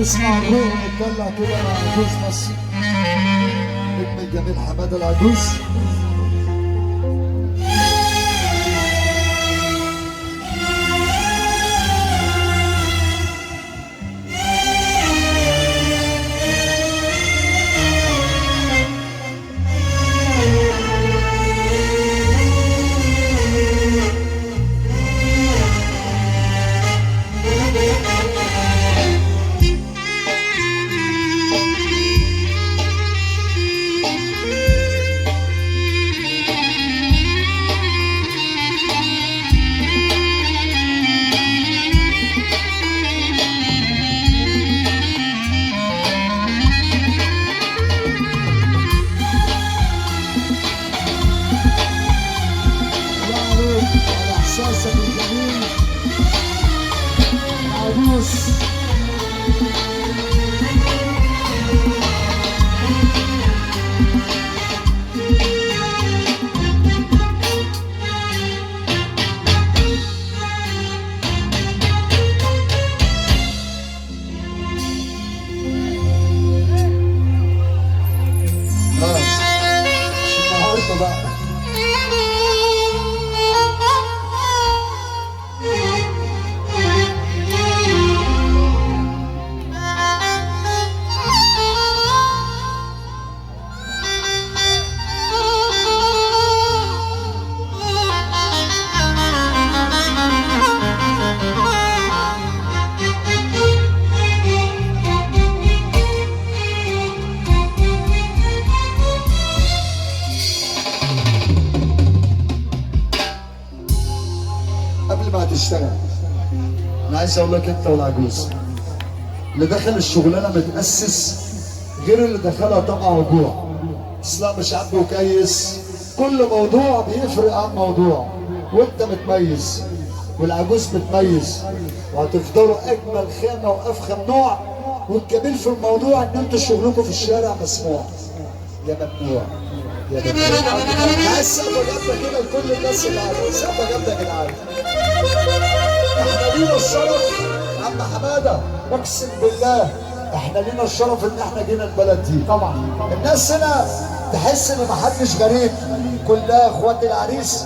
نسمع الروح ونتدلع كده مع عجوز مصر ابن الجميل حماده العجوز. احساسك الجميل العجوز. مش النهارده بقى. قبل ما تشتغل انا عايز اقول لك انت والعجوز اللي دخل الشغلانه متاسس غير اللي دخلها طمع وجوع. اسلام مش عبد وكيس، كل موضوع بيفرق عن موضوع، وانت متميز والعجوز متميز، وهتفضلوا اجمل خامه وافخم نوع. والجميل في الموضوع ان انتوا شغلكم في الشارع مسموع يا ممنوع يا ممنوع. عايز سقفه جامده كده لكل الناس اللي عارفه، سقفه جامده يا جدعان. احنا لينا الشرف يا عم حماده، اقسم بالله احنا لينا الشرف ان احنا جينا البلد دي. طبعا الناس هنا تحس ان محدش غريب، كلها اخوات العريس